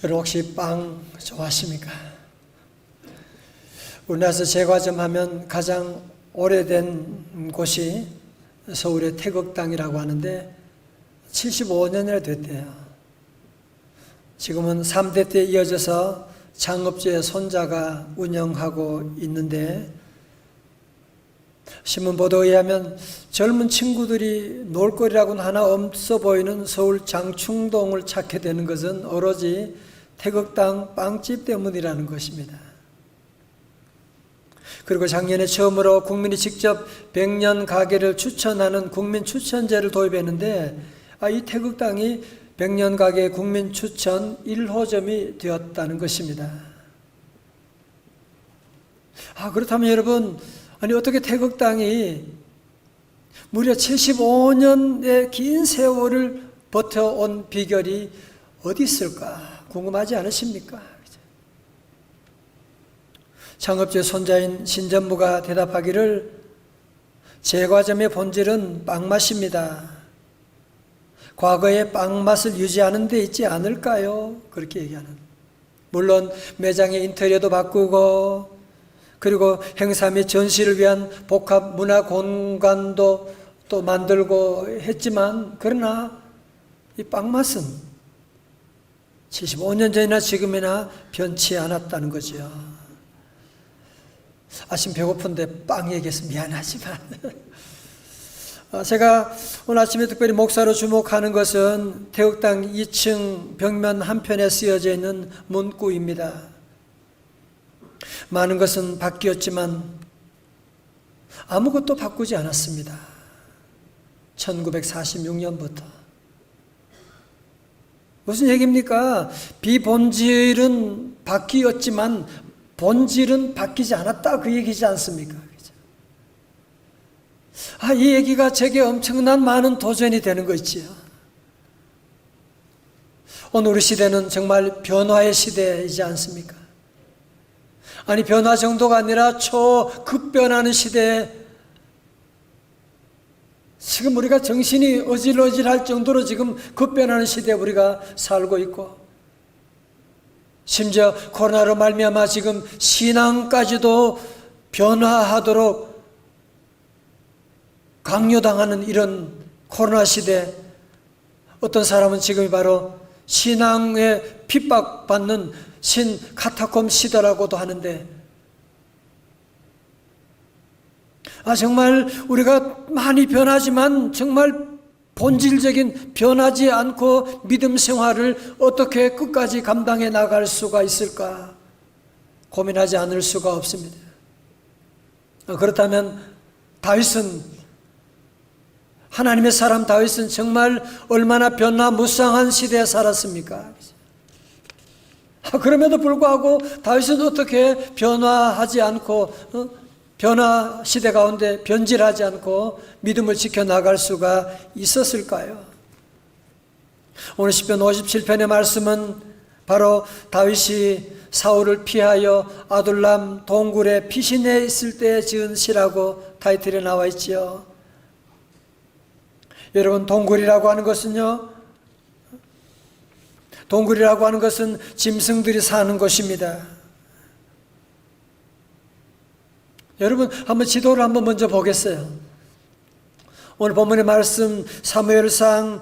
여러분 혹시 빵 좋아하십니까? 우리나라에서 제과점 하면 가장 오래된 곳이 서울의 태극당이라고 하는데 75년이나 됐대요. 지금은 3대 때 이어져서 창업주의 손자가 운영하고 있는데, 신문 보도에 의하면 젊은 친구들이 놀거리라고는 하나 없어 보이는 서울 장충동을 찾게 되는 것은 오로지 태극당 빵집 때문이라는 것입니다. 그리고 작년에 처음으로 국민이 직접 100년 가게를 추천하는 국민 추천제를 도입했는데, 이 태극당이 100년 가게 국민 추천 1호점이 되었다는 것입니다. 그렇다면 여러분, 어떻게 태극당이 무려 75년의 긴 세월을 버텨온 비결이 어디 있을까 궁금하지 않으십니까? 창업주의 손자인 신전무가 대답하기를, 제과점의 본질은 빵맛입니다. 과거의 빵맛을 유지하는 데 있지 않을까요? 그렇게 얘기하는. 물론 매장의 인테리어도 바꾸고, 그리고 행사 및 전시를 위한 복합 문화 공간도 또 만들고 했지만, 그러나 이 빵맛은 75년 전이나 지금이나 변치 않았다는 거죠. 아침 배고픈데 빵 얘기해서 미안하지만 제가 오늘 아침에 특별히 목사로 주목하는 것은 태극당 2층 벽면 한편에 쓰여져 있는 문구입니다. 많은 것은 바뀌었지만 아무것도 바꾸지 않았습니다. 1946년부터. 무슨 얘기입니까? 비본질은 바뀌었지만 본질은 바뀌지 않았다, 그 얘기지 않습니까? 이 얘기가 제게 엄청난 많은 도전이 되는 거 있지요. 오늘 우리 시대는 정말 변화의 시대이지 않습니까? 변화 정도가 아니라 초급변하는 시대에 지금 우리가 정신이 어질어질할 정도로 지금 급변하는 시대에 우리가 살고 있고, 심지어 코로나로 말미암아 지금 신앙까지도 변화하도록 강요당하는 이런 코로나 시대, 어떤 사람은 지금이 바로 신앙에 핍박받는 신카타콤 시대라고도 하는데, 정말 우리가 많이 변하지만 정말 본질적인 변하지 않고 믿음 생활을 어떻게 끝까지 감당해 나갈 수가 있을까 고민하지 않을 수가 없습니다. 그렇다면 하나님의 사람 다윗은 정말 얼마나 변화무쌍한 시대에 살았습니까? 그럼에도 불구하고 다윗은 어떻게 변화하지 않고 변화 시대 가운데 변질하지 않고 믿음을 지켜나갈 수가 있었을까요? 오늘 시편 57편의 말씀은 바로 다윗이 사울을 피하여 아둘람 동굴에 피신해 있을 때 지은 시라고 타이틀에 나와 있지요. 여러분, 동굴이라고 하는 것은 짐승들이 사는 곳입니다. 여러분, 한번 지도를 먼저 보겠어요. 오늘 본문의 말씀 사무엘상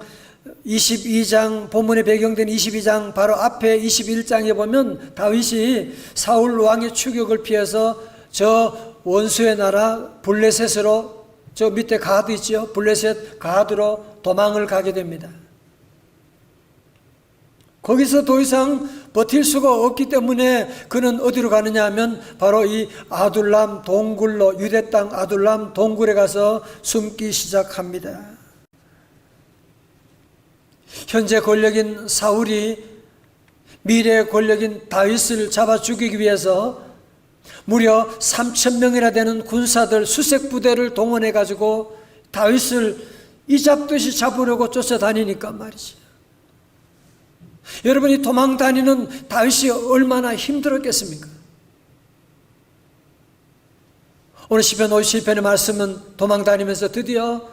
22장, 본문에 배경된 22장 바로 앞에 21장에 보면 다윗이 사울 왕의 추격을 피해서 저 원수의 나라 블레셋으로, 저 밑에 가드 있죠, 블레셋 가드로 도망을 가게 됩니다. 거기서 더 이상 버틸 수가 없기 때문에 그는 어디로 가느냐 하면 바로 이 아둘람 동굴로, 유대 땅 아둘람 동굴에 가서 숨기 시작합니다. 현재 권력인 사울이 미래의 권력인 다윗을 잡아 죽이기 위해서 무려 3,000명이나 되는 군사들, 수색 부대를 동원해 가지고 다윗을 이잡듯이 잡으려고 쫓아다니니까 말이죠. 여러분이 도망 다니는 다윗이 얼마나 힘들었겠습니까? 오늘 시편 57편의 말씀은 도망 다니면서 드디어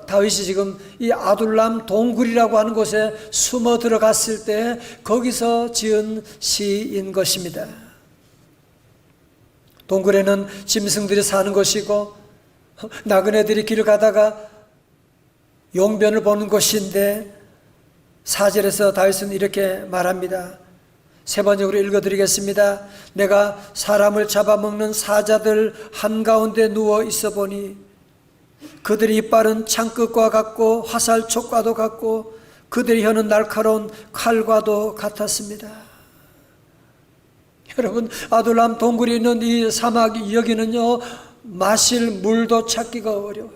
다윗이 지금 이 아둘람 동굴이라고 하는 곳에 숨어 들어갔을 때 거기서 지은 시인 것입니다. 동굴에는 짐승들이 사는 것이고 나그네들이 길을 가다가 용변을 보는 곳인데 4절에서 다윗은 이렇게 말합니다. 세 번역으로 읽어드리겠습니다. 내가 사람을 잡아먹는 사자들 한가운데 누워 있어 보니 그들의 이빨은 창끝과 같고 화살촉과도 같고 그들의 혀는 날카로운 칼과도 같았습니다. 여러분, 아둘람 동굴이 있는 이 사막 여기는요, 마실 물도 찾기가 어려워요.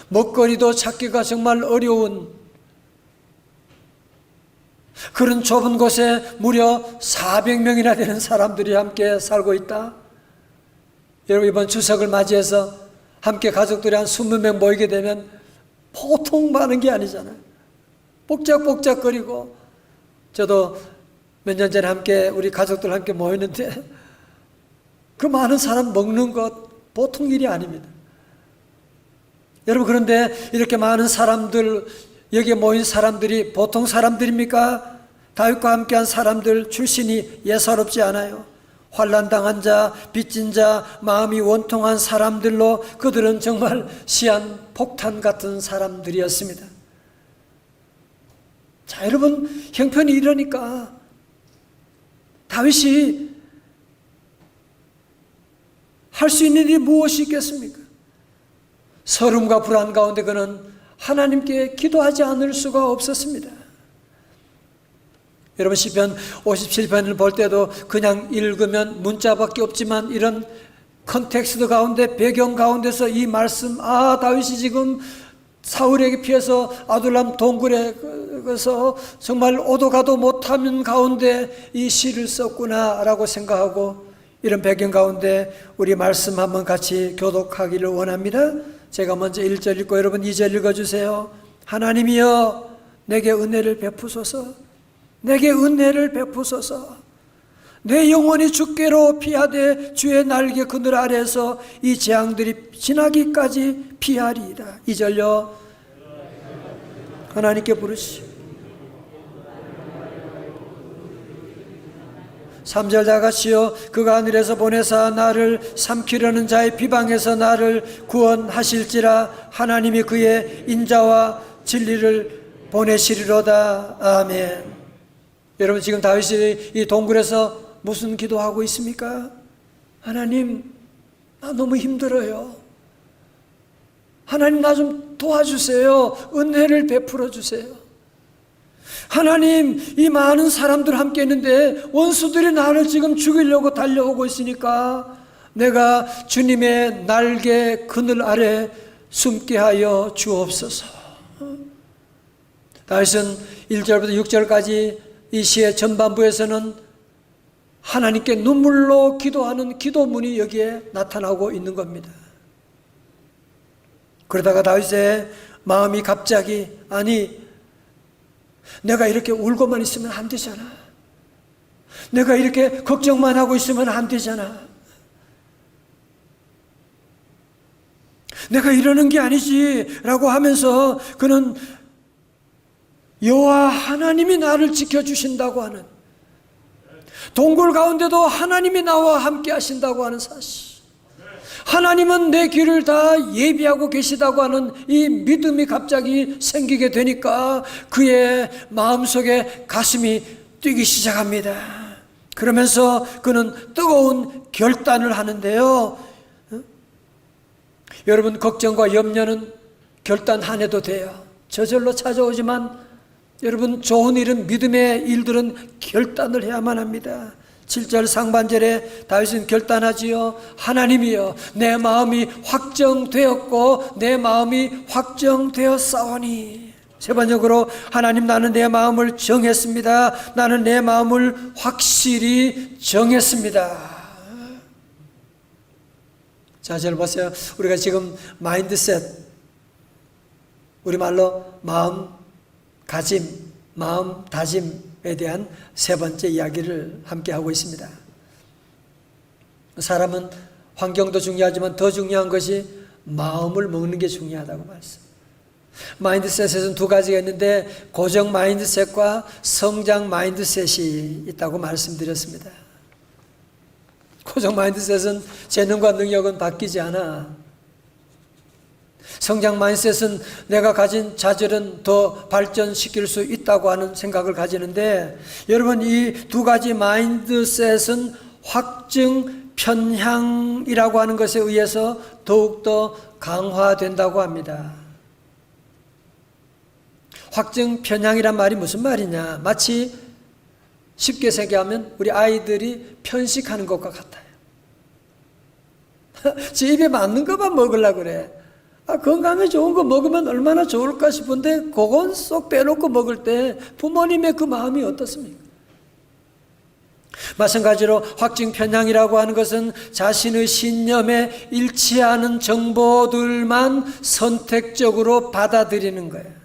먹거리도 찾기가 정말 어려운 그런 좁은 곳에 무려 400명이나 되는 사람들이 함께 살고 있다. 여러분, 이번 추석을 맞이해서 함께 가족들이 한 20명 모이게 되면 보통 많은 게 아니잖아요. 복작복작거리고, 저도 몇 년 전에 함께 우리 가족들 함께 모였는데 그 많은 사람 먹는 것 보통 일이 아닙니다. 여러분, 그런데 이렇게 많은 사람들, 여기에 모인 사람들이 보통 사람들입니까? 다윗과 함께한 사람들 출신이 예사롭지 않아요. 환난당한 자, 빚진 자, 마음이 원통한 사람들로 그들은 정말 시한 폭탄 같은 사람들이었습니다. 자, 여러분, 형편이 이러니까 다윗이 할 수 있는 일이 무엇이 있겠습니까? 서름과 불안 가운데 그는 하나님께 기도하지 않을 수가 없었습니다. 여러분, 시편 57편을 볼 때도 그냥 읽으면 문자밖에 없지만 이런 컨텍스트 가운데, 배경 가운데서 이 말씀, 다윗이 지금 사울에게 피해서 아둘람 동굴에서 정말 오도 가도 못하는 가운데 이 시를 썼구나 라고 생각하고, 이런 배경 가운데 우리 말씀 한번 같이 교독하기를 원합니다. 제가 먼저 1절 읽고 여러분 2절 읽어주세요. 하나님이여 내게 은혜를 베푸소서. 내게 은혜를 베푸소서. 내 영혼이 주께로 피하되 주의 날개 그늘 아래에서 이 재앙들이 지나기까지 피하리이다. 2절요. 하나님께 부르시오. 3절 다 같이요. 그가 하늘에서 보내사 나를 삼키려는 자의 비방에서 나를 구원하실지라. 하나님이 그의 인자와 진리를 보내시리로다. 아멘. 여러분, 지금 다윗이 이 동굴에서 무슨 기도하고 있습니까? 하나님, 나 너무 힘들어요. 하나님, 나 좀 도와주세요. 은혜를 베풀어 주세요. 하나님, 이 많은 사람들 함께 있는데 원수들이 나를 지금 죽이려고 달려오고 있으니까 내가 주님의 날개 그늘 아래 숨게 하여 주옵소서. 다윗은 1절부터 6절까지 이 시의 전반부에서는 하나님께 눈물로 기도하는 기도문이 여기에 나타나고 있는 겁니다. 그러다가 다윗의 마음이 갑자기, 내가 이렇게 울고만 있으면 안 되잖아. 내가 이렇게 걱정만 하고 있으면 안 되잖아. 내가 이러는 게 아니지 라고 하면서 그는 여호와 하나님이 나를 지켜주신다고 하는, 동굴 가운데도 하나님이 나와 함께 하신다고 하는 사실, 하나님은 내 길을 다 예비하고 계시다고 하는 이 믿음이 갑자기 생기게 되니까 그의 마음속에 가슴이 뛰기 시작합니다. 그러면서 그는 뜨거운 결단을 하는데요. 여러분, 걱정과 염려는 결단 안 해도 돼요. 저절로 찾아오지만 여러분, 좋은 일은, 믿음의 일들은 결단을 해야만 합니다. 7절 상반절에 다윗은 결단하지요. 하나님이여 내 마음이 확정되었고 내 마음이 확정되었사오니. 세 번역으로 하나님, 나는 내 마음을 정했습니다. 나는 내 마음을 확실히 정했습니다. 자, 잘 보세요. 우리가 지금 마인드셋, 우리말로 마음가짐, 마음다짐에 대한 세 번째 이야기를 함께 하고 있습니다. 사람은 환경도 중요하지만 더 중요한 것이 마음을 먹는 게 중요하다고 말씀. 마인드셋에는 두 가지가 있는데 고정 마인드셋과 성장 마인드셋이 있다고 말씀드렸습니다. 고정 마인드셋은 재능과 능력은 바뀌지 않아. 성장 마인드셋은 내가 가진 자질은 더 발전시킬 수 있다고 하는 생각을 가지는데, 여러분, 이 두 가지 마인드셋은 확증 편향이라고 하는 것에 의해서 더욱더 강화된다고 합니다. 확증 편향이란 말이 무슨 말이냐? 마치 쉽게 생각하면 우리 아이들이 편식하는 것과 같아요. 제 입에 맞는 것만 먹으려고 그래. 건강에 좋은 거 먹으면 얼마나 좋을까 싶은데 그건 쏙 빼놓고 먹을 때 부모님의 그 마음이 어떻습니까? 마찬가지로 확증 편향이라고 하는 것은 자신의 신념에 일치하는 정보들만 선택적으로 받아들이는 거예요.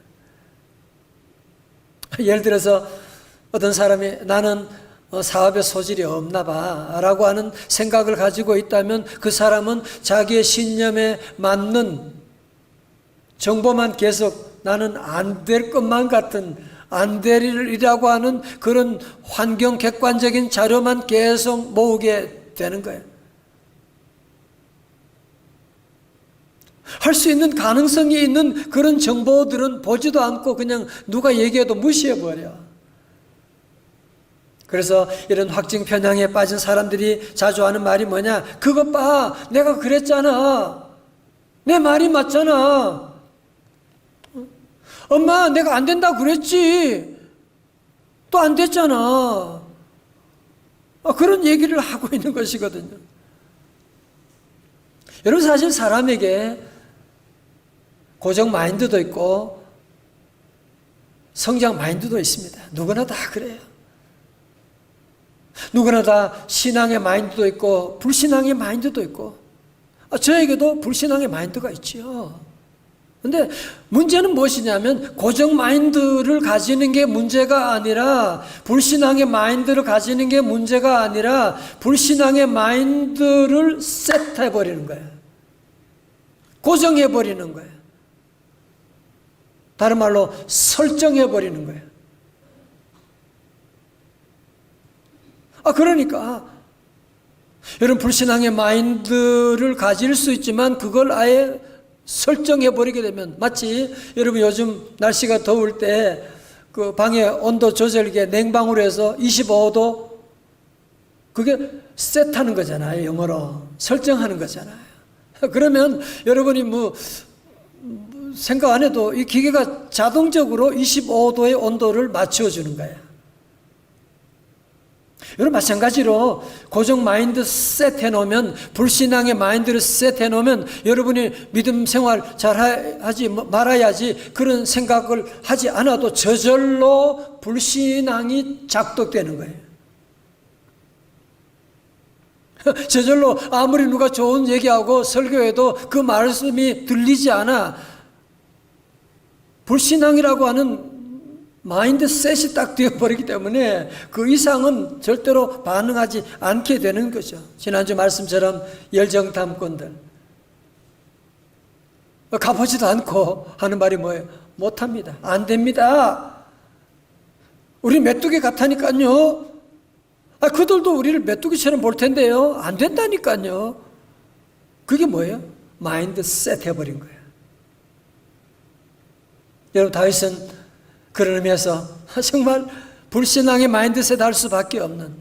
예를 들어서 어떤 사람이 나는 사업에 소질이 없나 봐 라고 하는 생각을 가지고 있다면 그 사람은 자기의 신념에 맞는 정보만 계속 나는 안 될 것만 같은, 안 되리라고 하는 그런 환경 객관적인 자료만 계속 모으게 되는 거예요. 할 수 있는 가능성이 있는 그런 정보들은 보지도 않고 그냥 누가 얘기해도 무시해버려. 그래서 이런 확증 편향에 빠진 사람들이 자주 하는 말이 뭐냐? 그것 봐, 내가 그랬잖아. 내 말이 맞잖아. 엄마, 내가 안 된다고 그랬지. 또 안 됐잖아. 그런 얘기를 하고 있는 것이거든요. 여러분, 사실 사람에게 고정 마인드도 있고 성장 마인드도 있습니다. 누구나 다 그래요. 누구나 다 신앙의 마인드도 있고 불신앙의 마인드도 있고, 저에게도 불신앙의 마인드가 있지요. 근데 문제는 무엇이냐면 고정 마인드를 가지는 게 문제가 아니라, 불신앙의 마인드를 가지는 게 문제가 아니라 불신앙의 마인드를 셋해버리는 거예요. 고정해버리는 거예요. 다른 말로 설정해버리는 거예요. 그러니까 여러분, 불신앙의 마인드를 가질 수 있지만 그걸 아예 설정해버리게 되면, 마치 여러분 요즘 날씨가 더울 때 그 방의 온도 조절기에 냉방으로 해서 25도, 그게 셋하는 거잖아요. 영어로 설정하는 거잖아요. 그러면 여러분이 생각 안 해도 이 기계가 자동적으로 25도의 온도를 맞춰주는 거예요. 여러분, 마찬가지로 고정 마인드 셋 해놓으면, 불신앙의 마인드를 셋 해놓으면 여러분이 믿음 생활 잘 하지 말아야지 그런 생각을 하지 않아도 저절로 불신앙이 작동되는 거예요. 저절로 아무리 누가 좋은 얘기하고 설교해도 그 말씀이 들리지 않아. 불신앙이라고 하는 마인드셋이 딱 되어버리기 때문에 그 이상은 절대로 반응하지 않게 되는 거죠. 지난주 말씀처럼 열정탐꾼들, 가보지도 않고 하는 말이 뭐예요? 못합니다. 안 됩니다. 우리 메뚜기 같다니까요. 그들도 우리를 메뚜기처럼 볼 텐데요. 안 된다니까요. 그게 뭐예요? 마인드셋 해버린 거예요. 여러분, 다윗은 그런 의미에서 정말 불신앙의 마인드셋 할 수밖에 없는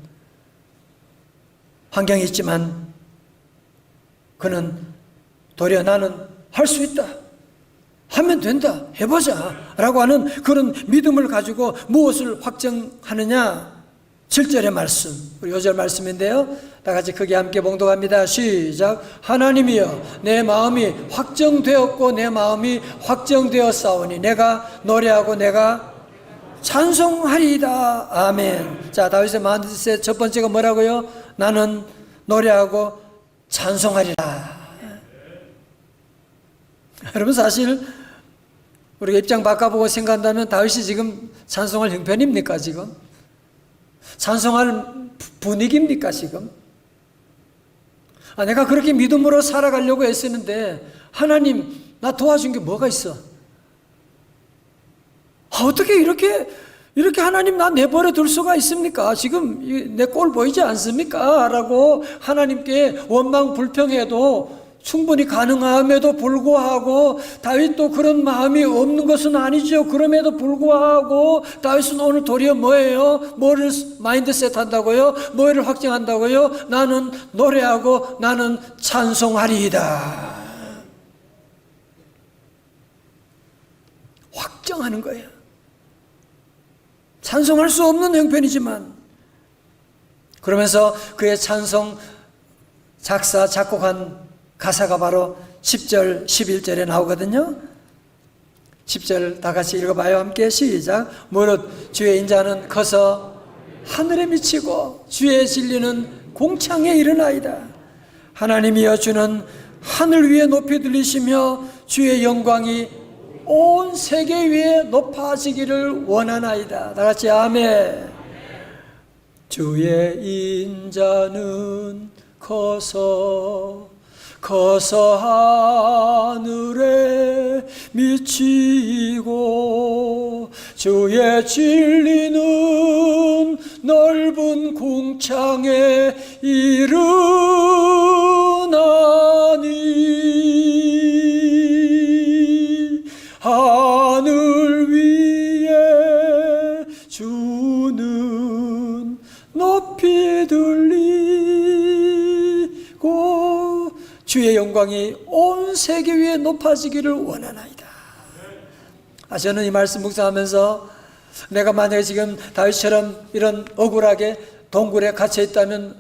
환경이 있지만, 그는 도리어 나는 할 수 있다, 하면 된다, 해보자 라고 하는 그런 믿음을 가지고 무엇을 확정하느냐? 7절의 말씀, 우리 5절 말씀인데요, 다 같이 크게 함께 봉독합니다. 시작. 하나님이여, 내 마음이 확정되었고 내 마음이 확정되었사오니 내가 노래하고 내가 찬송하리이다. 아멘. 자, 다윗의 마인드셋 첫 번째가 뭐라고요? 나는 노래하고 찬송하리라. 여러분, 사실 우리가 입장 바꿔보고 생각한다면 다윗이 지금 찬송할 형편입니까? 지금 찬송할 분위기입니까? 지금 내가 그렇게 믿음으로 살아가려고 애쓰는데 하나님, 나 도와준 게 뭐가 있어? 어떻게 이렇게 하나님 나 내버려 둘 수가 있습니까? 지금 내 꼴 보이지 않습니까? 라고 하나님께 원망 불평해도 충분히 가능함에도 불구하고 다윗도 그런 마음이 없는 것은 아니죠. 그럼에도 불구하고 다윗은 오늘 도리어 뭐예요? 뭐를 마인드셋 한다고요? 뭐를 확정한다고요? 나는 노래하고 나는 찬송하리이다. 확정하는 거예요. 찬송할 수 없는 형편이지만 그러면서 그의 찬송 작사 작곡한 가사가 바로 10절 11절에 나오거든요. 10절 다 같이 읽어봐요. 함께 시작. 무릇 주의 인자는 커서 하늘에 미치고 주의 진리는 공창에 이르나이다. 하나님이여 주는 하늘 위에 높이 들리시며 주의 영광이 온 세계 위에 높아지기를 원하나이다. 다 같이 아멘. 주의 인자는 커서 하늘에 미치고 주의 진리는 넓은 궁창에 이르나니 하늘 위에 주는 높이 들리고 주의 영광이 온 세계 위에 높아지기를 원하나이다. 저는 이 말씀 묵상하면서 내가 만약에 지금 다윗처럼 이런 억울하게 동굴에 갇혀 있다면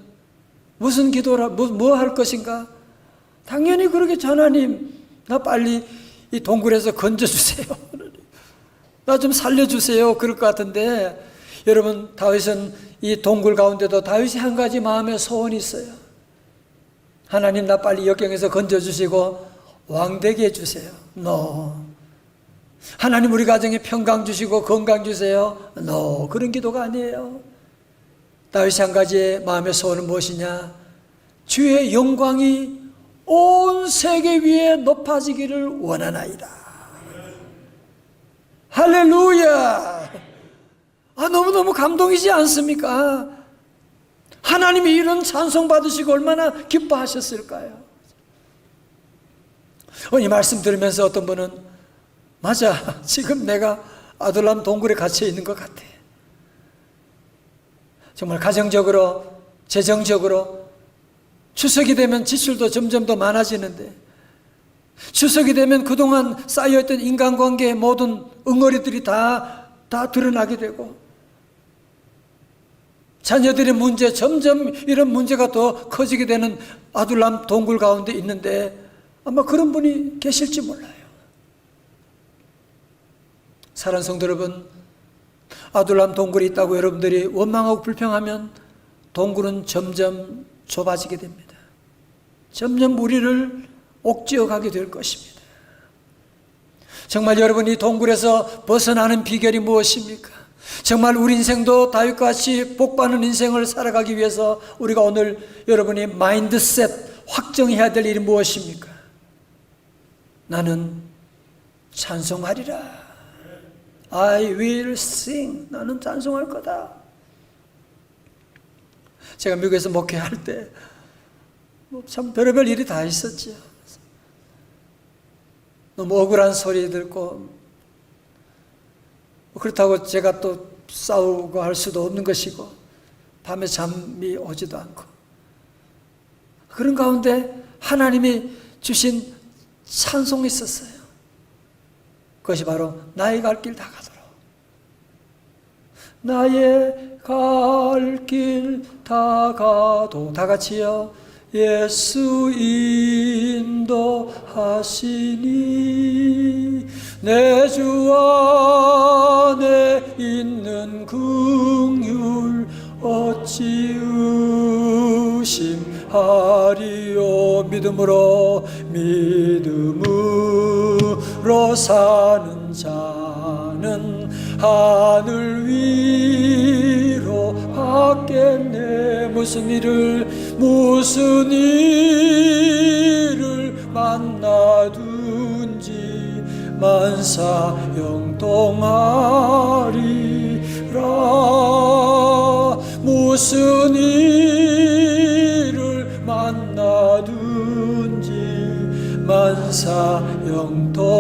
무슨 기도를 뭐 할 것인가? 당연히 그러겠죠. 하나님, 나 빨리 이 동굴에서 건져주세요. 나 좀 살려주세요. 그럴 것 같은데 여러분, 다윗은 이 동굴 가운데도 다윗이 한 가지 마음에 소원이 있어요. 하나님, 나 빨리 역경에서 건져주시고 왕되게 해주세요. No. 하나님, 우리 가정에 평강 주시고 건강 주세요. No. 그런 기도가 아니에요. 다윗이 한 가지의 마음의 소원은 무엇이냐? 주의 영광이 온 세계 위에 높아지기를 원하나이다. 할렐루야. 너무너무 감동이지 않습니까? 하나님이 이런 찬송 받으시고 얼마나 기뻐하셨을까요? 이 말씀 들으면서 어떤 분은 맞아, 지금 내가 아둘람 동굴에 갇혀 있는 것 같아. 정말 가정적으로, 재정적으로 추석이 되면 지출도 점점 더 많아지는데, 추석이 되면 그동안 쌓여있던 인간관계의 모든 응어리들이 다 드러나게 되고, 자녀들의 문제, 점점 이런 문제가 더 커지게 되는 아둘람 동굴 가운데 있는데 아마 그런 분이 계실지 몰라요. 사랑하는 성도 여러분, 아둘람 동굴이 있다고 여러분들이 원망하고 불평하면 동굴은 점점 좁아지게 됩니다. 점점 우리를 옥죄어 가게 될 것입니다. 정말 여러분이 동굴에서 벗어나는 비결이 무엇입니까? 정말 우리 인생도 다윗같이 복받는 인생을 살아가기 위해서 우리가 오늘 여러분이 마인드셋 확정해야 될 일이 무엇입니까? 나는 찬송하리라. I will sing. 나는 찬송할 거다. 제가 미국에서 목회할 때 참 별의별 일이 다 있었죠. 너무 억울한 소리 듣고 그렇다고 제가 또 싸우고 할 수도 없는 것이고 밤에 잠이 오지도 않고 그런 가운데 하나님이 주신 찬송이 있었어요. 그것이 바로 나의 갈 길 다 가도록. 나의 갈 길 다 가도 다 같이요. 예수 인도하시니 내 주 안에 있는 긍휼 어찌 의심하리요. 믿음으로 사는 자는 하늘 위로 받겠네. 무슨 일을 만나든지 만사 영통하리라. 무슨 일을 만나든지 만사 영통하리라.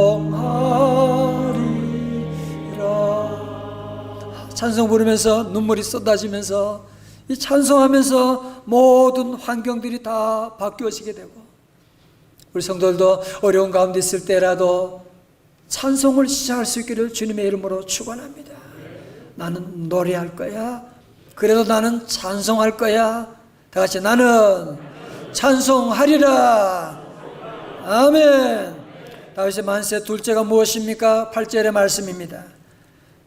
찬송 부르면서 눈물이 쏟아지면서 이 찬송하면서 모든 환경들이 다 바뀌어지게 되고, 우리 성도들도 어려운 가운데 있을 때라도 찬송을 시작할 수 있기를 주님의 이름으로 축원합니다. 나는 노래할 거야. 그래도 나는 찬송할 거야. 다 같이 나는 찬송하리라. 아멘. 다윗의 만세 둘째가 무엇입니까? 8절의 말씀입니다.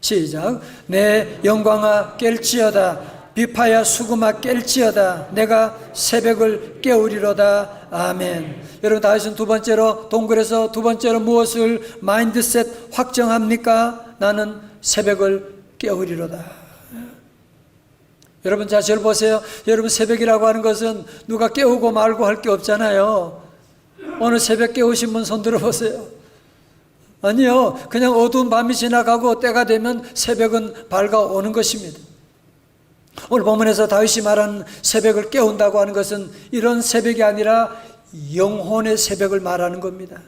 시작. 내 영광아 깰지어다. 비파야 수금아 깰지어다. 내가 새벽을 깨우리로다. 아멘. 여러분, 다윗은 두 번째로, 동굴에서 두 번째로 무엇을 마인드셋 확정합니까? 나는 새벽을 깨우리로다. 여러분, 자, 저를 보세요. 여러분, 새벽이라고 하는 것은 누가 깨우고 말고 할 게 없잖아요. 오늘 새벽 깨우신 분 손 들어보세요. 아니요, 그냥 어두운 밤이 지나가고 때가 되면 새벽은 밝아오는 것입니다. 오늘 본문에서 다윗이 말하는 새벽을 깨운다고 하는 것은 이런 새벽이 아니라 영혼의 새벽을 말하는 겁니다.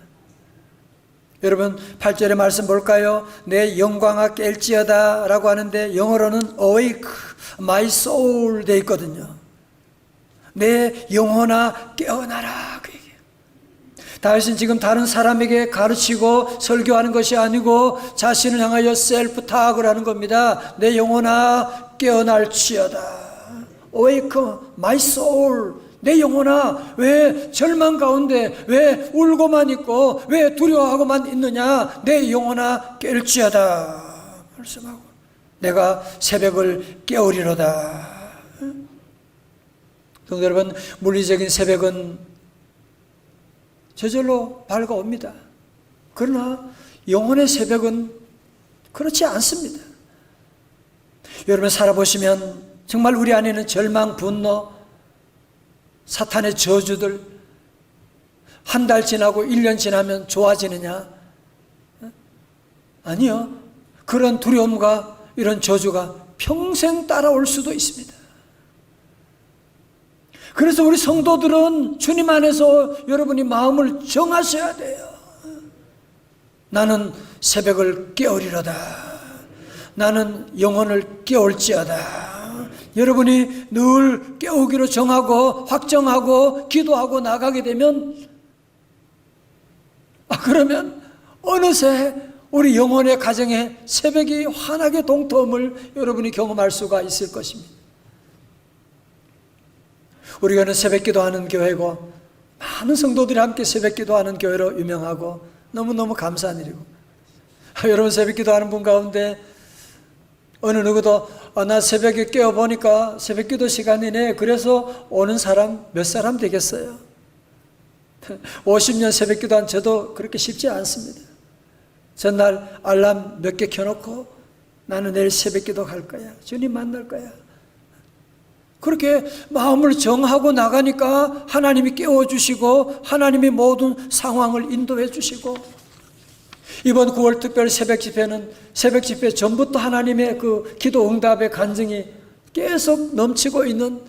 여러분, 8절의 말씀 볼까요? 내 영광아 깰지어다 라고 하는데 영어로는 awake my soul 돼 있거든요. 내 영혼아 깨어나라, 그 얘기예요. 다윗은 지금 다른 사람에게 가르치고 설교하는 것이 아니고 자신을 향하여 셀프 타악을 하는 겁니다. 내 영혼아 깨어날지어다. Awake my soul. 내 영혼아, 왜 절망 가운데 왜 울고만 있고 왜 두려워하고만 있느냐? 내 영혼아 깰지어다 말씀하고, 내가 새벽을 깨우리로다. 성도 여러분, 물리적인 새벽은 저절로 밝아옵니다. 그러나 영혼의 새벽은 그렇지 않습니다. 여러분, 살아보시면 정말 우리 안에는 절망, 분노, 사탄의 저주들 한 달 지나고 1년 지나면 좋아지느냐? 아니요. 그런 두려움과 이런 저주가 평생 따라올 수도 있습니다. 그래서 우리 성도들은 주님 안에서 여러분이 마음을 정하셔야 돼요. 나는 새벽을 깨우리로다. 나는 영혼을 깨울지어다. 여러분이 늘 깨우기로 정하고 확정하고 기도하고 나가게 되면, 그러면 어느새 우리 영혼의 가정에 새벽이 환하게 동토음을 여러분이 경험할 수가 있을 것입니다. 우리 교회는 새벽 기도하는 교회고 많은 성도들이 함께 새벽 기도하는 교회로 유명하고 너무너무 감사한 일이고, 여러분 새벽 기도하는 분 가운데 어느 누구도 나 새벽에 깨어보니까 새벽 기도 시간이네, 그래서 오는 사람 몇 사람 되겠어요? 50년 새벽 기도한 저도 그렇게 쉽지 않습니다. 전날 알람 몇 개 켜놓고 나는 내일 새벽 기도 갈 거야, 주님 만날 거야, 그렇게 마음을 정하고 나가니까 하나님이 깨워주시고 하나님이 모든 상황을 인도해 주시고, 이번 9월 특별 새벽 집회는 새벽 집회 전부터 하나님의 그 기도 응답의 간증이 계속 넘치고 있는,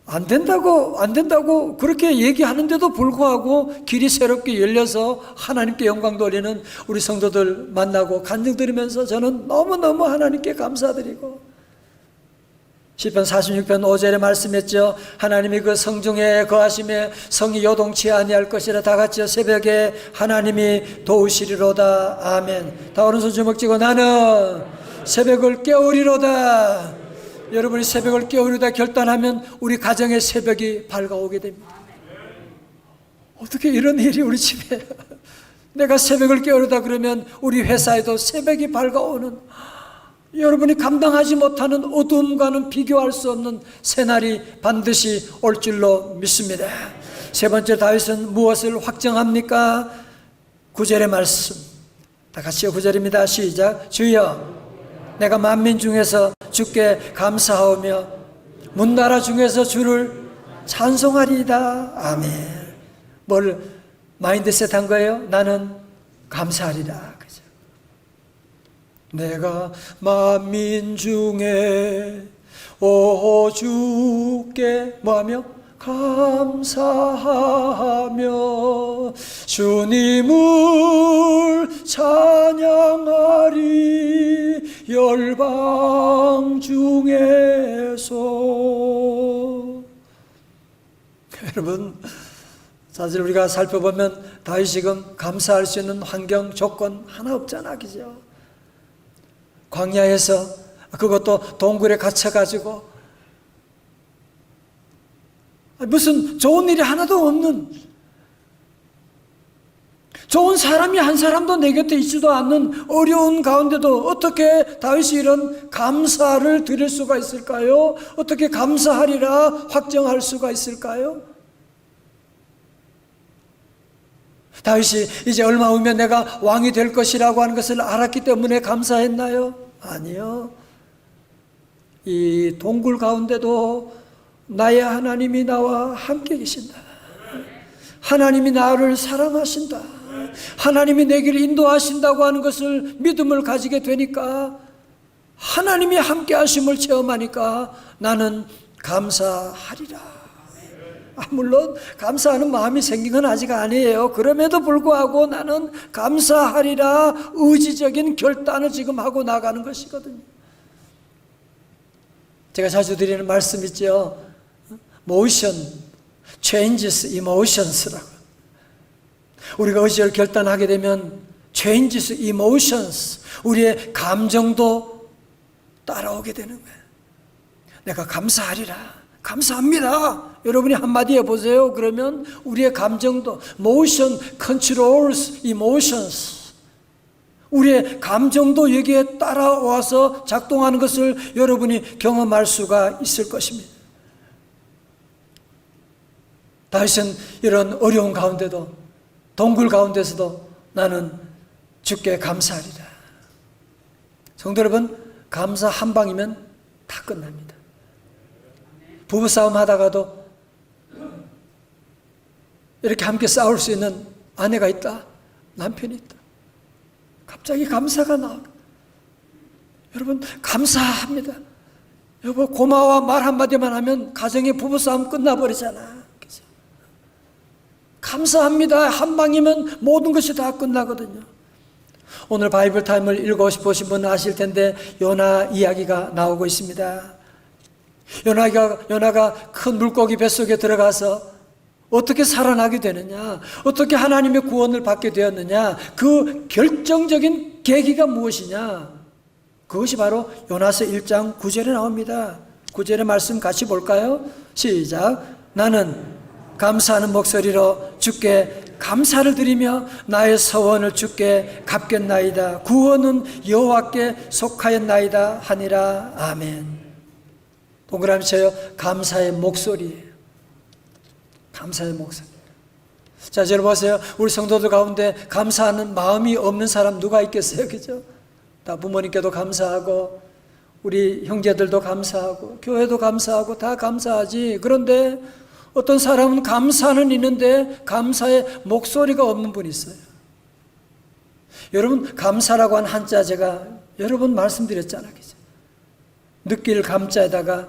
안 된다고 그렇게 얘기하는데도 불구하고 길이 새롭게 열려서 하나님께 영광 돌리는 우리 성도들 만나고 간증 들으면서 저는 너무너무 하나님께 감사드리고, 시편 46편 5절에 말씀했죠. 하나님이 그 성중에 거하심에 성이 요동치 아니할 것이라. 다 같이요. 새벽에 하나님이 도우시리로다. 아멘. 다 오른손 주먹 쥐고 나는 새벽을 깨우리로다. 여러분이 새벽을 깨우리로다 결단하면 우리 가정의 새벽이 밝아오게 됩니다. 어떻게 이런 일이 우리 집에 내가 새벽을 깨우리다 그러면 우리 회사에도 새벽이 밝아오는, 여러분이 감당하지 못하는 어둠과는 비교할 수 없는 새날이 반드시 올 줄로 믿습니다. 세 번째, 다윗은 무엇을 확정합니까? 9절의 말씀, 다 같이요. 9절입니다. 시작. 주여, 내가 만민 중에서 주께 감사하오며 문나라 중에서 주를 찬송하리이다. 아멘. 뭘 마인드셋 한 거예요. 나는 감사하리라. 그죠? 내가 만민 중에 오 주께 뭐하며? 감사하며 주님을 찬양하리 열방 중에서. 여러분, 사실 우리가 살펴보면 다윗이 지금 감사할 수 있는 환경, 조건 하나 없잖아, 그죠? 광야에서, 그것도 동굴에 갇혀가지고 무슨 좋은 일이 하나도 없는, 좋은 사람이 한 사람도 내 곁에 있지도 않는 어려운 가운데도 어떻게 다윗이 이런 감사를 드릴 수가 있을까요? 어떻게 감사하리라 확정할 수가 있을까요? 다윗이 이제 얼마 후면 내가 왕이 될 것이라고 하는 것을 알았기 때문에 감사했나요? 아니요. 이 동굴 가운데도 나의 하나님이 나와 함께 계신다. 하나님이 나를 사랑하신다. 하나님이 내 길을 인도하신다고 하는 것을 믿음을 가지게 되니까, 하나님이 함께 하심을 체험하니까 나는 감사하리라. 물론 감사하는 마음이 생긴 건 아직 아니에요. 그럼에도 불구하고 나는 감사하리라 의지적인 결단을 지금 하고 나가는 것이거든요. 제가 자주 드리는 말씀 있죠. motion changes emotions라고. 우리가 의지를 결단하게 되면 changes emotions, 우리의 감정도 따라오게 되는 거예요. 내가 감사하리라, 감사합니다, 여러분이 한마디 해보세요. 그러면 우리의 감정도, motion controls emotions, 우리의 감정도 여기에 따라와서 작동하는 것을 여러분이 경험할 수가 있을 것입니다. 다윗은 이런 어려운 가운데도, 동굴 가운데서도 나는 주께 감사하리라. 성도 여러분, 감사 한 방이면 다 끝납니다. 부부싸움 하다가도 이렇게 함께 싸울 수 있는 아내가 있다, 남편이 있다. 갑자기 감사가 나와. 여러분, 감사합니다. 여보 고마워 말 한마디만 하면 가정의 부부싸움 끝나버리잖아. 그죠? 감사합니다 한 방이면 모든 것이 다 끝나거든요. 오늘 바이블 타임을 읽어보신 분은 아실 텐데 요나 이야기가 나오고 있습니다. 요나가 큰 물고기 뱃속에 들어가서 어떻게 살아나게 되느냐, 어떻게 하나님의 구원을 받게 되었느냐, 그 결정적인 계기가 무엇이냐, 그것이 바로 요나서 1장 9절에 나옵니다. 9절의 말씀 같이 볼까요? 시작. 나는 감사하는 목소리로 주께 감사를 드리며 나의 서원을 주께 갚겠나이다. 구원은 여호와께 속하였나이다 하니라. 아멘. 동그라미 쳐요. 감사의 목소리예요. 감사의 목소리. 자, 여러분 보세요. 우리 성도들 가운데 감사하는 마음이 없는 사람 누가 있겠어요? 그죠? 다 부모님께도 감사하고, 우리 형제들도 감사하고, 교회도 감사하고, 다 감사하지. 그런데 어떤 사람은 감사는 있는데 감사의 목소리가 없는 분이 있어요. 여러분, 감사라고 한 한자 제가 여러 번 말씀드렸잖아요. 그죠? 느낄 감자에다가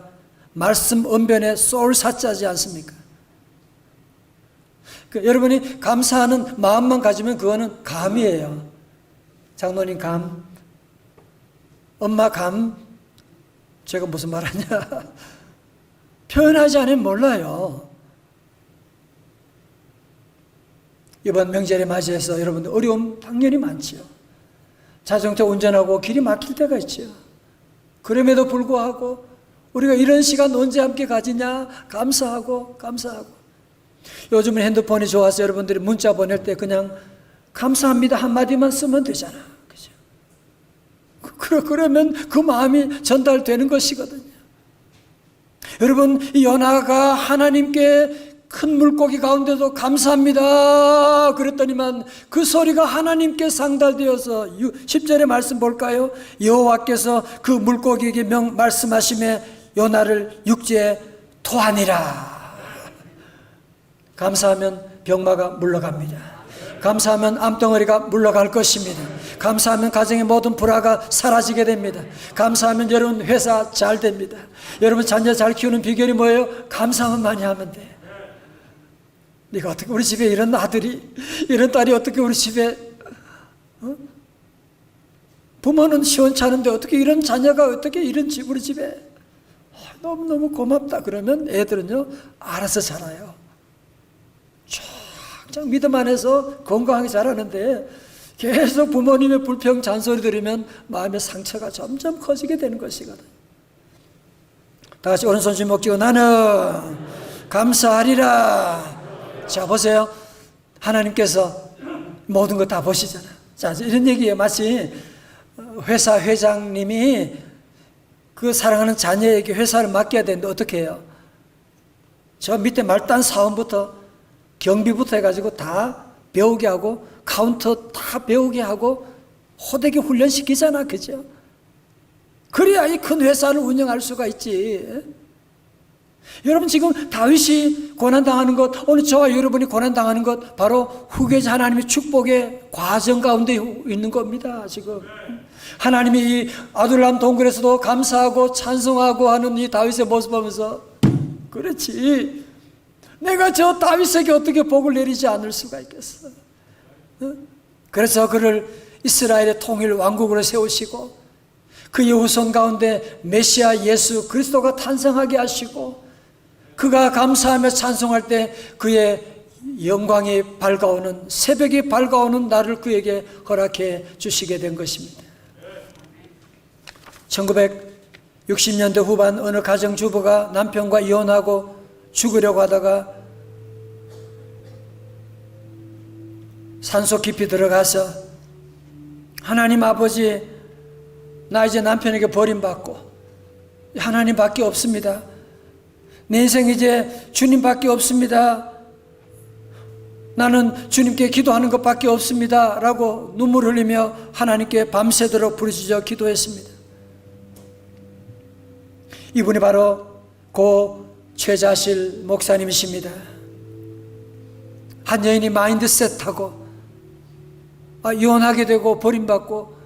말씀 언변에 쏠 사자지 않습니까? 여러분이 감사하는 마음만 가지면 그거는 감이에요. 장로님 감, 엄마 감, 제가 무슨 말하냐 표현하지 않으면 몰라요. 이번 명절에 맞이해서 여러분들 어려움 당연히 많지요. 자동차 운전하고 길이 막힐 때가 있죠. 그럼에도 불구하고 우리가 이런 시간 언제 함께 가지냐 감사하고. 요즘은 핸드폰이 좋아서 여러분들이 문자 보낼 때 그냥 감사합니다 한마디만 쓰면 되잖아. 그죠? 그러면 그 마음이 전달되는 것이거든요. 여러분, 이 요나가 하나님께 큰 물고기 가운데도 감사합니다 그랬더니만 그 소리가 하나님께 상달되어서 10절의 말씀 볼까요? 여호와께서 그 물고기에게 말씀하시매 요나를 육지에 토하니라. 감사하면 병마가 물러갑니다. 감사하면 암덩어리가 물러갈 것입니다. 감사하면 가정의 모든 불화가 사라지게 됩니다. 감사하면 여러분 회사 잘 됩니다. 여러분 자녀 잘 키우는 비결이 뭐예요? 감사만 많이 하면 돼. 네가 어떻게 우리 집에 이런 아들이, 이런 딸이 어떻게 우리 집에, 부모는 시원찮은데 어떻게 이런 자녀가 어떻게 이런 집 우리 집에, 너무너무 고맙다 그러면 애들은요 알아서 자라요. 쫙쫙 믿음 안에서 건강하게 자라는데, 계속 부모님의 불평 잔소리 들으면 마음의 상처가 점점 커지게 되는 것이거든. 다 같이 오른손 주먹 쥐고 나는 감사하리라. 자 보세요, 하나님께서 모든 거 다 보시잖아. 자 이런 얘기예요. 마치 회사 회장님이 그 사랑하는 자녀에게 회사를 맡겨야 되는데 어떻게 해요? 저 밑에 말단 사원부터 경비부터 해가지고 다 배우게 하고 카운터 다 배우게 하고 호되게 훈련시키잖아, 그죠? 그래야 이 큰 회사를 운영할 수가 있지. 여러분 지금 다윗이 고난당하는 것, 오늘 저와 여러분이 고난당하는 것 바로 후계자 하나님의 축복의 과정 가운데 있는 겁니다. 지금 하나님이 이 아둘람 동굴에서도 감사하고 찬송하고 하는 이 다윗의 모습 보면서, 그렇지, 내가 저 다윗에게 어떻게 복을 내리지 않을 수가 있겠어. 그래서 그를 이스라엘의 통일 왕국으로 세우시고 그의 후손 가운데 메시아 예수 그리스도가 탄생하게 하시고, 그가 감사하며 찬송할 때 그의 영광이 밝아오는, 새벽이 밝아오는 날을 그에게 허락해 주시게 된 것입니다. 1960년대 후반 어느 가정주부가 남편과 이혼하고 죽으려고 하다가 산속 깊이 들어가서, 하나님 아버지, 나 이제 남편에게 버림받고 하나님밖에 없습니다. 내 인생 이제 주님밖에 없습니다. 나는 주님께 기도하는 것밖에 없습니다 라고 눈물 흘리며 하나님께 밤새도록 부르짖어 기도했습니다. 이분이 바로 고 최자실 목사님이십니다. 한 여인이 마인드셋하고 이혼하게 되고 버림받고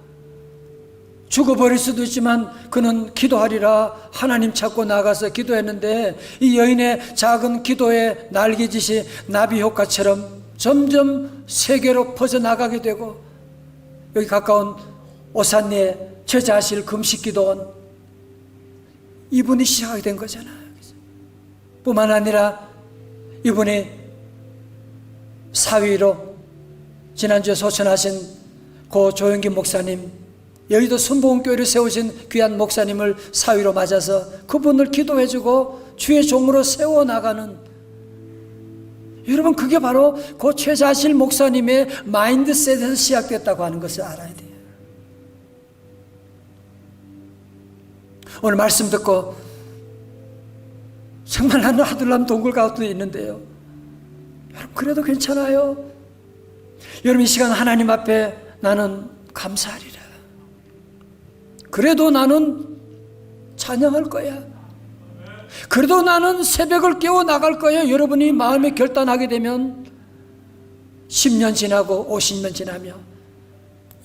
죽어버릴 수도 있지만 그는 기도하리라 하나님 찾고 나가서 기도했는데, 이 여인의 작은 기도의 날개짓이 나비 효과처럼 점점 세계로 퍼져나가게 되고, 여기 가까운 오산리에 최자실 금식기도원, 이분이 시작하게 된 거잖아요. 뿐만 아니라 이분이 사위로 지난주에 소천하신 고 조영기 목사님, 여의도 순복음교회를 세우신 귀한 목사님을 사위로 맞아서 그분을 기도해주고 주의 종으로 세워나가는, 여러분 그게 바로 고 최자실 목사님의 마인드셋에서 시작됐다고 하는 것을 알아야 돼요. 오늘 말씀 듣고 정말 나는 아둘람 동굴 가운데 있는데요, 여러분 그래도 괜찮아요. 여러분 이 시간 하나님 앞에 나는 감사하리라, 그래도 나는 찬양할 거야, 그래도 나는 새벽을 깨워 나갈 거야. 여러분이 마음에 결단하게 되면 10년 지나고 50년 지나며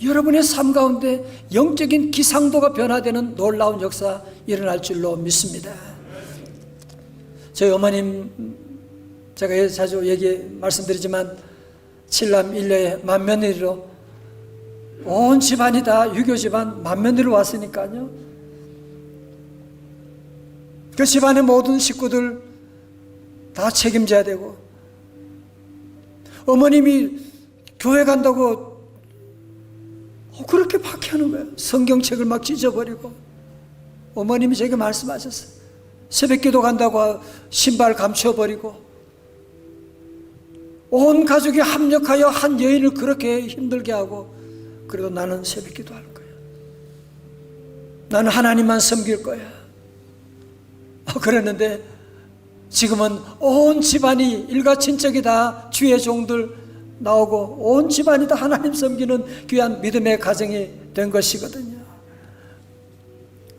여러분의 삶 가운데 영적인 기상도가 변화되는 놀라운 역사 일어날 줄로 믿습니다. 저희 어머님, 제가 자주 말씀드리지만 7남 1녀의 맏며느리로 온 집안이 다 유교 집안 맏며느리로 왔으니까요, 그 집안의 모든 식구들 다 책임져야 되고, 어머님이 교회 간다고 그렇게 박해하는 거예요. 성경책을 막 찢어버리고. 어머님이 제게 말씀하셨어요. 새벽기도 간다고 신발 감춰버리고, 온 가족이 합력하여 한 여인을 그렇게 힘들게 하고, 그래도 나는 새벽기도 할 거야, 나는 하나님만 섬길 거야. 그랬는데 지금은 온 집안이, 일가 친척이 다 주의 종들 나오고 온 집안이 다 하나님 섬기는 귀한 믿음의 가정이 된 것이거든요.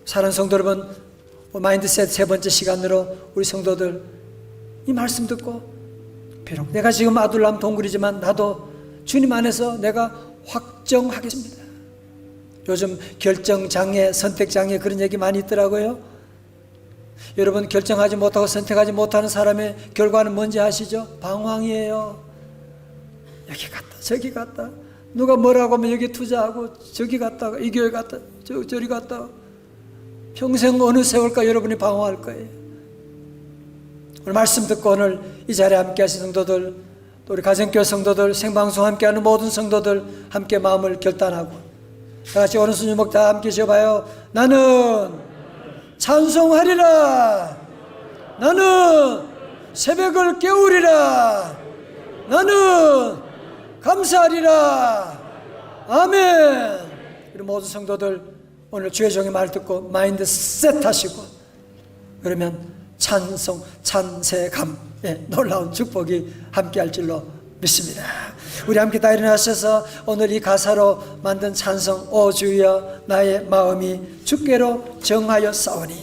사랑하는 성도 여러분, 마인드셋 세 번째 시간으로 우리 성도들 이 말씀 듣고, 비록 내가 지금 아둘람 동굴이지만 나도 주님 안에서 내가 확정하겠습니다. 요즘 결정장애, 선택장애 그런 얘기 많이 있더라고요. 여러분, 결정하지 못하고 선택하지 못하는 사람의 결과는 뭔지 아시죠? 방황이에요. 여기 갔다 저기 갔다, 누가 뭐라고 하면 여기 투자하고 저기 갔다가 이 교회 갔다 저리 갔다, 평생 어느 세월까 여러분이 방황할 거예요. 오늘 말씀 듣고 오늘 이 자리에 함께 하신 성도들, 또 우리 가정교회 성도들, 생방송 함께하는 모든 성도들 함께 마음을 결단하고 다 같이 오른손 주먹 다 함께 지어봐요. 나는 찬송하리라. 나는 새벽을 깨우리라. 나는 감사하리라. 아멘. 우리 모든 성도들 오늘 주의 종의 말 듣고 마인드 셋 하시고, 그러면 찬송, 찬세감의 놀라운 축복이 함께할 줄로 믿습니다. 우리 함께 다 일어나셔서 오늘 이 가사로 만든 찬송, 오 주여 나의 마음이 주께로 정하여 싸우니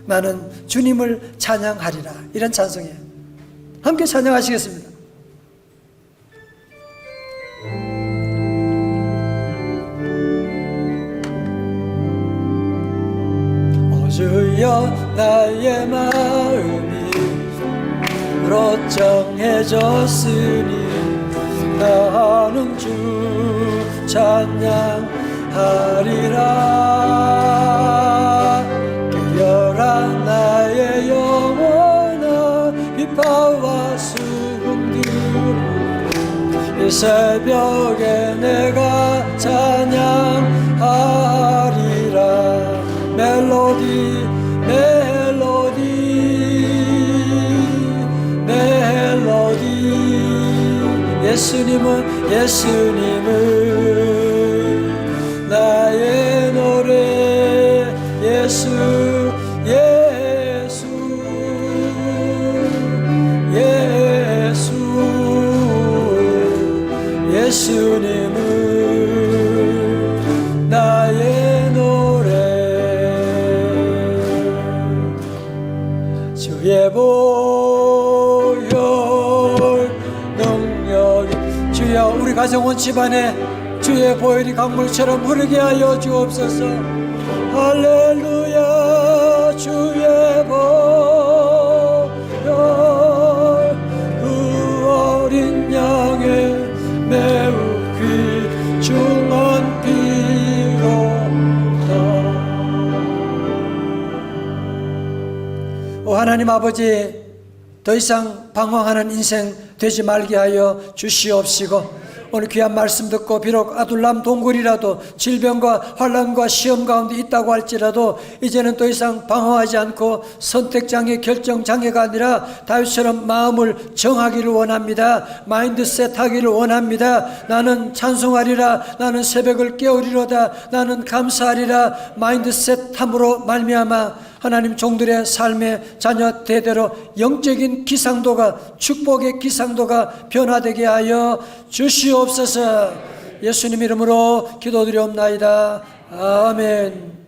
나는 주님을 찬양하리라, 이런 찬송이에요. 함께 찬양하시겠습니다. 오 주여 나의 마음이 주로 정해졌으니 나는 주 찬양하리라. 깨어라 나의 영혼아, 비파와 수금들 이 새벽에 내가 찬양하리라. 멜로디 멜로디 멜로디, 예수님은 나의 노래. 예수 예수 예수, 예수님은 나의 노래. 주의 보혈 능력이, 주여 우리 가정 온 집안에 주의 보혈이 강물처럼 흐르게 하여 주옵소서. 할렐루야. 주의 보혈 그 어린 양의 매우 귀중한 피로다. 오 하나님 아버지, 더 이상 방황하는 인생 되지 말게 하여 주시옵시고, 오늘 귀한 말씀 듣고 비록 아둘람 동굴이라도 질병과 환난과 시험 가운데 있다고 할지라도 이제는 더 이상 방황하지 않고 선택장애, 결정장애가 아니라 다윗처럼 마음을 정하기를 원합니다. 마인드셋 하기를 원합니다. 나는 찬송하리라. 나는 새벽을 깨우리로다. 나는 감사하리라. 마인드셋 함으로 말미암아 하나님 종들의 삶의 자녀 대대로 영적인 기상도가, 축복의 기상도가 변화되게 하여 주시옵소서. 예수님 이름으로 기도드리옵나이다. 아멘.